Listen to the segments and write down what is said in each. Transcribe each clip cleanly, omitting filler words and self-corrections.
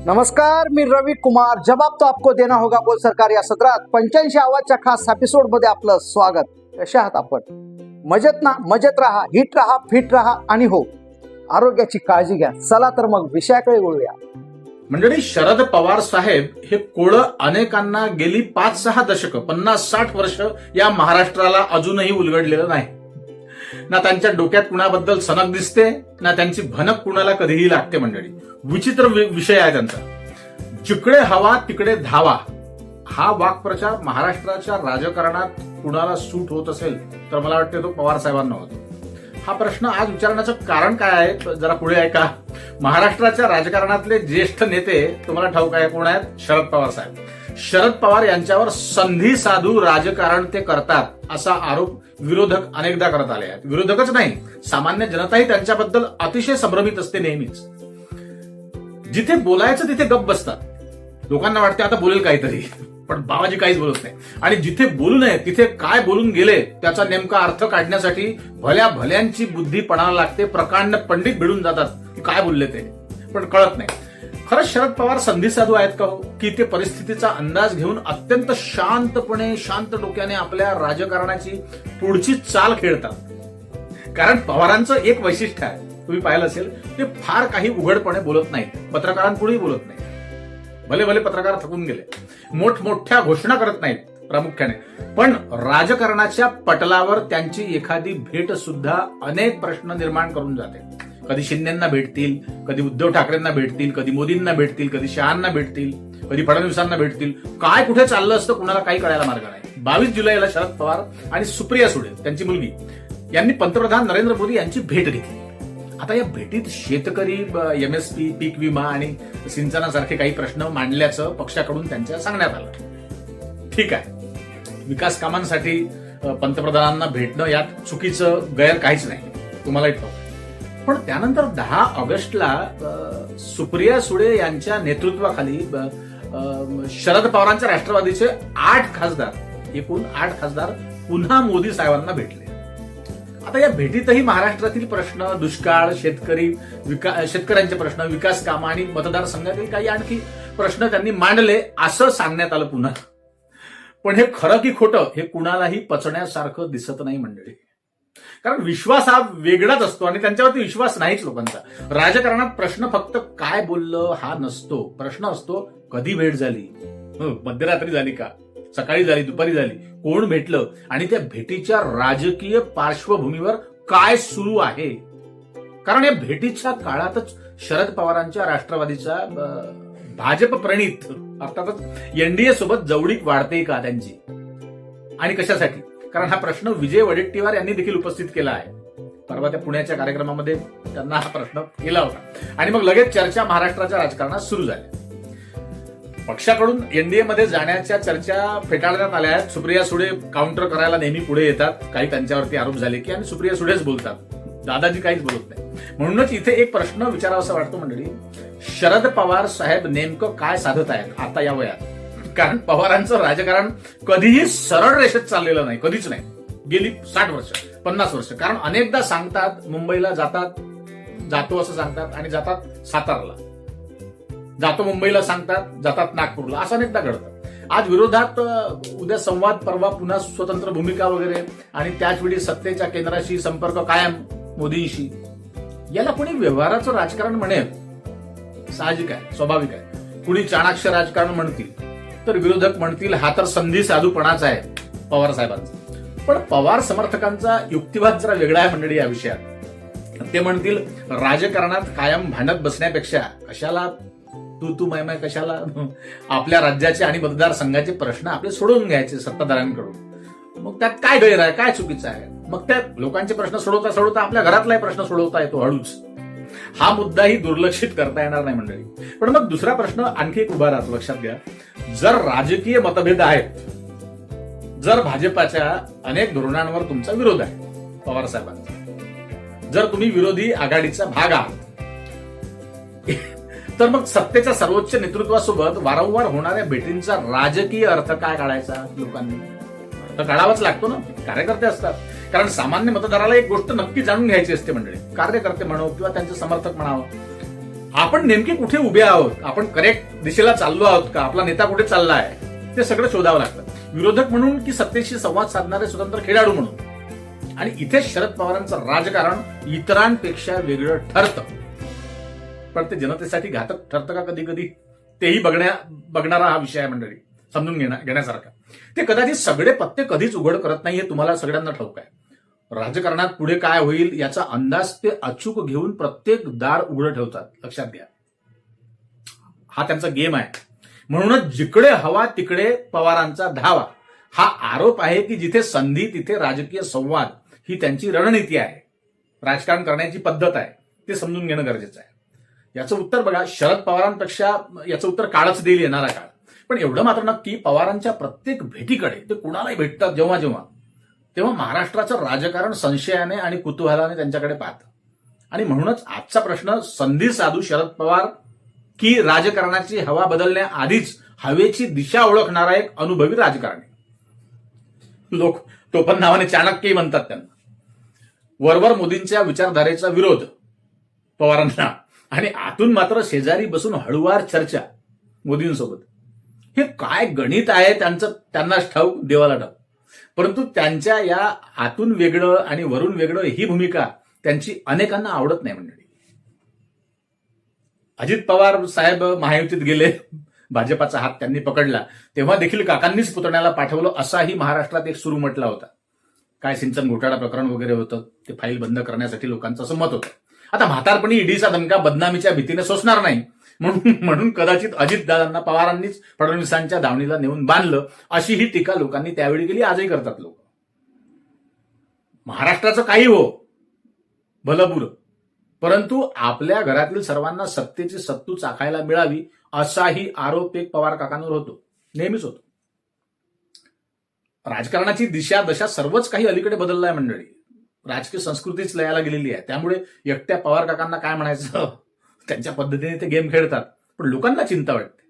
नमस्कार, मी रवी कुमार. जवाब तो आपको देना होगा बोल सरकार या सत्रात 85 आवाजच्या खास एपिसोड मध्ये आपलं स्वागत. कशा आहात आपण? मजेत ना? मजेत राहा, हिट राहा, फिट राहा आणि हो, आरोग्याची काळजी घ्या. चला तर मग विषयाकडे वळूया. मंडळी, शरद पवार साहेब हे कोळं अनेकांना गेली 5-6 दशकं 50-60 वर्ष या महाराष्ट्राला अजूनही उलगडलेलं नाही. ना त्यांच्या डोक्यात कुणाबद्दल सनक दिसते, ना त्यांची भनक कुणाला कधीही लागते. मंडळी, विचित्र विषय आहे त्यांचा. जिकडे हवा तिकडे धावा हा वाक्प्रचार महाराष्ट्राच्या राजकारणात कुणाला सूट होत असेल तर मला वाटते तो पवार साहेबांना होतो. हा प्रश्न आज विचारण्याचं कारण काय आहे जरा पुढे ऐका. महाराष्ट्राच्या राजकारणातले ज्येष्ठ नेते तुम्हाला ठाऊक आहे कोण आहेत? शरद पवार साहेब. शरद पवार यांच्यावर संधी साधू राजकारण ते करतात असा आरोप विरोधक अनेकदा करत आले आहेत. विरोधकच नाही, सामान्य जनताही त्यांच्याबद्दल अतिशय संभ्रमित असते नेहमीच. जिथे बोलायचं तिथे गप्प बसतात. लोकांना वाटते आता बोलेल काहीतरी, पण बाबाजी काहीच बोलत नाही. आणि जिथे बोलू नये तिथे काय बोलून गेले त्याचा नेमका अर्थ काढण्यासाठी भल्या भल्यांची बुद्धी पणाला लागते. प्रकांड पंडित भिडून जातात की काय बोलले ते, पण कळत नाही. खरंच शरद पवार संधी साधू आहेत का हो, की ते परिस्थितीचा अंदाज घेऊन अत्यंत शांतपणे शांत डोक्याने आपल्या राजकारणाची पुढची चाल खेळतात? कारण पवारांचं एक वैशिष्ट्य आहे, तुम्ही पाहिलं असेल, ते फार काही उघडपणे बोलत नाहीत, पत्रकारांपुढेही बोलत नाहीत. भले भले पत्रकार थकून गेले, मोठमोठ्या घोषणा करत नाहीत प्रामुख्याने, पण राजकारणाच्या पटलावर त्यांची एखादी भेट सुद्धा अनेक प्रश्न निर्माण करून जाते. कधी शिंदेंना भेटतील, कधी उद्धव ठाकरेंना भेटतील, कधी मोदींना भेटतील, कधी शहांना भेटतील, कधी फडणवीसांना भेटतील. काय कुठे चाललं असतं कुणाला काही कळायला मार्ग नाही. 22 जुलैला शरद पवार आणि सुप्रिया सुळे त्यांची मुलगी यांनी पंतप्रधान नरेंद्र मोदी यांची भेट घेतली. आता या भेटीत शेतकरी, एमएसपी, पीक विमा आणि सिंचनासारखे काही प्रश्न मांडल्याचं पक्षाकडून त्यांच्या सांगण्यात आलं. ठीक आहे, विकास कामांसाठी पंतप्रधानांना भेटणं यात चुकीचं गैर काहीच नाही, तुम्हालाही ठाऊक. पण त्यानंतर 10 ऑगस्टला सुप्रिया सुळे यांच्या नेतृत्वाखाली शरद पवारांच्या राष्ट्रवादीचे 8 खासदार, एकूण 8 खासदार पुन्हा मोदी साहेबांना भेटले. आता या भेटीतही महाराष्ट्रातील प्रश्न, दुष्काळ, शेतकऱ्यांचे प्रश्न, विकास कामं आणि मतदारसंघातील काही आणखी प्रश्न त्यांनी मांडले असं सांगण्यात आलं पुन्हा. पण हे खरं की खोटं हे कुणालाही पचण्यासारखं दिसत नाही मंडळी. कारण विश्वास हा वेगळाच असतो आणि त्यांच्यावरती विश्वास नाहीच लोकांचा. राजकारणात प्रश्न फक्त काय बोललं हा नसतो. प्रश्न असतो कधी भेट झाली, मध्यरात्री झाली का, सकाळी झाली, दुपारी झाली, कोण भेटलं आणि त्या भेटीच्या राजकीय पार्श्वभूमीवर काय सुरू आहे. कारण या भेटीच्या काळातच शरद पवारांच्या राष्ट्रवादीचा भाजप प्रणित अर्थातच एनडीए सोबत जवळीक वाढते का त्यांची, आणि कशासाठी? कारण हा प्रश्न विजय वडेट्टीवार यांनी देखील उपस्थित केला आहे. परवा त्या पुण्याच्या कार्यक्रमामध्ये त्यांना हा प्रश्न केला होता आणि मग लगेच चर्चा महाराष्ट्राच्या राजकारणात सुरू झाल्या. पक्षाकडून एनडीए मध्ये जाण्याच्या चर्चा फेटाळण्यात आल्या आहेत. सुप्रिया सुळे काउंटर करायला नेहमी पुढे येतात. काही त्यांच्यावरती आरोप झाले की आणि सुप्रिया सुळेच बोलतात, दादाजी काहीच बोलत नाही. म्हणूनच इथे एक प्रश्न विचारावासा वाटतो मंडळी, शरद पवार साहेब नेमकं काय साधत आहेत आता या वयात? कारण पवारांचं राजकारण कधीही सरळ रेषेत चाललेलं नाही, कधीच नाही, गेली 60 वर्ष 50 वर्ष. कारण अनेकदा सांगतात मुंबईला जातो असं सांगतात आणि जातात सातारला, जातो मुंबईला सांगतात, जातात नागपूरला, असं अनेकदा घडतं. आज विरोधात, उद्या संवाद, परवा पुन्हा स्वतंत्र भूमिका वगैरे, आणि त्याच वेळी सत्तेच्या केंद्राशी संपर्क कायम मोदींशी. याला कोणी व्यवहाराचं राजकारण म्हणेल, साहजिक आहे, स्वाभाविक आहे. कुणी चाणाक्ष राजकारण म्हणतील, तर विरोधक म्हणतील हा तर संधी साधूपणाचा आहे पवार साहेबांचा. पण पवार समर्थकांचा युक्तिवाद जरा वेगळा आहे मंडळी या विषयात. ते म्हणतील राजकारणात कायम भांडत बसण्यापेक्षा कशाला तू माय कशाला, आपल्या राज्याचे आणि मतदारसंघाचे प्रश्न आपले सोडवून घ्यायचे सत्ताधाऱ्यांकडून. मग त्यात काय गैर आहे, काय चुकीचं आहे? मग त्या लोकांचे प्रश्न सोडवता सोडवता आपल्या घरातलाही प्रश्न सोडवता येतो हळूच. हा मुद्दाही दुर्लक्षित करता येणार नाही मंडळी. पण मग दुसरा प्रश्न आणखी एक उभा राहतो, लक्षात घ्या. जर राजकीय मतभेद आहेत, जर भाजपाच्या अनेक धोरणांवर तुमचा विरोध आहे पवार साहेबांचा, जर तुम्ही विरोधी आघाडीचा भाग आहात, तर मग सत्तेच्या सर्वोच्च नेतृत्वासोबत वारंवार होणाऱ्या भेटींचा राजकीय अर्थ काय काढायचा? लोकांनी अर्थ काढावाच लागतो ना, कार्यकर्ते असतात. कारण सामान्य मतदाराला एक गोष्ट नक्की जाणून घ्यायची असते मंडळी, कार्यकर्ते म्हणावं किंवा त्यांचे समर्थक म्हणावं, आपण नेमके कुठे उभे आहोत, आपण करेक्ट दिशेला चाललो आहोत का, आपला नेता कुठे चालला आहे, ते सगळं शोधावं लागतं. विरोधक म्हणून की सत्तेशी संवाद साधणारे स्वतंत्र खेळाडू म्हणून. आणि इथे शरद पवारांचं राजकारण इतरांपेक्षा वेगळं ठरतं. पण ते जनतेसाठी घातक ठरतं का कधी कधी, तेही बघणारा हा विषय आहे मंडळी, समजून घेण्यासारखा. ते कदाचित सगळे पत्ते कधीच उघड करत नाही, हे तुम्हाला सगळ्यांना ठाऊक आहे. राजकारणात पुढे काय होईल याचा अंदाज ते अचूक घेऊन प्रत्येक दार उघडं ठेवतात, लक्षात घ्या. हा त्यांचा गेम आहे. म्हणूनच जिकडे हवा तिकडे पवारांचा धावा. हा आरोप आहे की जिथे संधी तिथे राजकीय संवाद ही त्यांची रणनीती आहे, राजकारण करण्याची पद्धत आहे. ते समजून घेणं गरजेचं आहे. याचं उत्तर बघा, शरद पवारांपेक्षा याचं उत्तर काळच देईल, येणारा काळ. पण एवढं मात्र नक्की, पवारांच्या प्रत्येक भेटीकडे ते कुणालाही भेटतात जेव्हा तेव्हा महाराष्ट्राचं राजकारण संशयाने आणि कुतूहलाने त्यांच्याकडे पाहतं. आणि म्हणूनच आजचा प्रश्न, संधी साधू शरद पवार की राजकारणाची हवा बदलण्याआधीच हवेची दिशा ओळखणारा एक अनुभवी राजकारणी. लोक टोपण नावाने चाणक्यही म्हणतात त्यांना. वरवर मोदींच्या विचारधारेचा विरोध पवारांना, आणि आतून मात्र शेजारी बसून हळूवार चर्चा मोदींसोबत. हे काय गणित आहे त्यांचं, त्यांनाच ठाऊक, देवाला ठाऊक. परंतु त्यांच्या या आतून वेगळं आणि वरून वेगळं ही भूमिका त्यांची अनेकांना आवडत नाही मंडळी. अजित पवार साहेब महायुतीत गेले, भाजपाचा हात त्यांनी पकडला, तेव्हा देखील काकांनीच पुतण्याला पाठवलं असाही महाराष्ट्रात एक सुरू म्हटला होता. काय सिंचन घोटाळा प्रकरण वगैरे होतं, ते फाईल बंद करण्यासाठी लोकांचं असं मत होतं. आता म्हातारपणी ईडीचा दणका बदनामीच्या भीतीने सोसणार नाही, म्हणून कदाचित अजितदादांना पवारांनीच फडणवीसांच्या दावणीला नेऊन बांधलं, अशी ही टीका लोकांनी त्यावेळी केली, आजही करतात लोक. महाराष्ट्राचं काही हो, भलंबुरं, परंतु आपल्या घरातील सर्वांना सत्तेची सत्तू चाखायला मिळावी असाही आरोप एक पवार काकांवर होतो, नेहमीच होतो. राजकारणाची दिशा दशा सर्वच काही अलीकडे बदललं आहे मंडळी. राजकीय संस्कृतीच लयाला गेलेली आहे. त्यामुळे एकट्या पवार काकांना काय म्हणायचं, त्यांच्या पद्धतीने ते गेम खेळतात. पण लोकांना चिंता वाटते.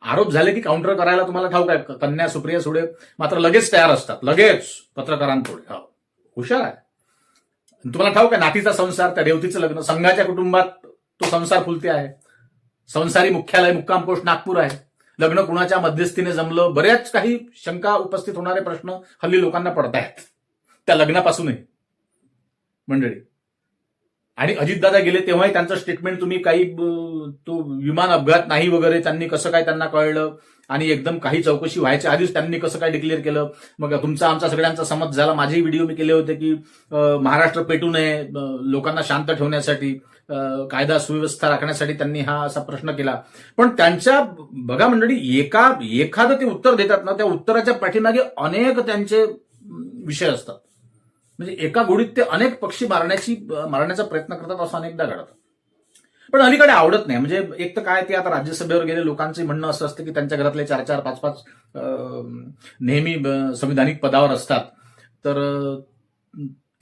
आरोप झाले की काउंटर करायला तुम्हाला ठाऊक आहे, कन्या सुप्रिया सुळे मात्र लगेच तयार असतात, लगेच पत्रकारांपुढे. हुशार आहे. तुम्हाला ठाऊक आहे, नातीचा संसार, त्या रेवतीचं लग्न, संघाच्या कुटुंबात तो संसार फुलते आहे. संसारी मुख्यालय, मुक्काम पोस्ट नागपूर आहे. लग्न कुणाच्या मध्यस्थीने जमलं, बऱ्याच काही शंका उपस्थित होणारे प्रश्न हल्ली लोकांना पडतायत त्या लग्नापासूनही मंडळी. आणि अजितदादा गेले तेव्हाही त्यांचं स्टेटमेंट तुम्ही काही, तो विमान अपघात नाही वगैरे, त्यांनी कसं काय त्यांना कळलं, आणि एकदम काही चौकशी व्हायच्या आधीच त्यांनी कसं काय डिक्लेअर केलं. मग तुमचा आमचा सगळ्यांचा समज झाला. माझेही व्हिडिओ मी केले होते की महाराष्ट्र पेटू नये, लोकांना शांत ठेवण्यासाठी, कायदा सुव्यवस्था राखण्यासाठी त्यांनी हा असा प्रश्न केला. पण त्यांच्या बघा मंडळी, एखादं ते उत्तर देतात ना, त्या उत्तराच्या पाठीमागे अनेक त्यांचे विषय असतात. म्हणजे एका गोडीत ते अनेक पक्षी मारण्याचा प्रयत्न करतात, असं अनेकदा घडतं. पण अलीकडे आवडत नाही. म्हणजे एक तर काय, ते आता राज्यसभेवर गेले, लोकांचं म्हणणं असं असतं की त्यांच्या घरातले 4-4, 5-5 नेहमी संविधानिक पदावर असतात, तर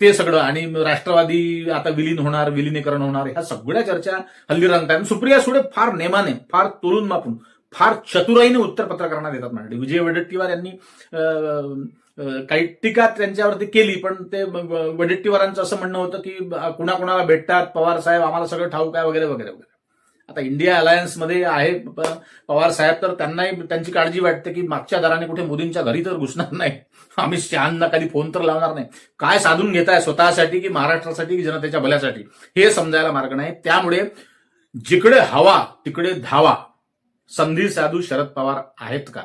ते सगळं, आणि राष्ट्रवादी आता विलिनीकरण होणार, ह्या सगळ्या चर्चा हल्ली रंगतात. सुप्रिया सुळे फार नेमाने, फार तोलून मापून, फार चतुराईने उत्तर पत्रकारांना देतात मंडळी. विजय वडेट्टीवार यांनी काही टीका त्यांच्यावरती केली, पण ते वडेट्टीवारांचं असं म्हणणं होतं की कुणाकुणाला भेटतात पवार साहेब, आम्हाला सगळं ठाऊक आहे वगैरे वगैरे वगैरे. आता इंडिया अलायन्समध्ये आहे पवार साहेब, तर त्यांनाही त्यांची काळजी वाटते की मागच्या दाराने कुठे मोदींच्या घरी तर घुसणार नाही, अमित शहांना कधी फोन तर लावणार नाही. काय साधून घेताय स्वतःसाठी की महाराष्ट्रासाठी की जनतेच्या भल्यासाठी, हे समजायला मार्ग नाही. त्यामुळे जिकडे हवा तिकडे धावा. संधी साधू शरद पवार आहेत का?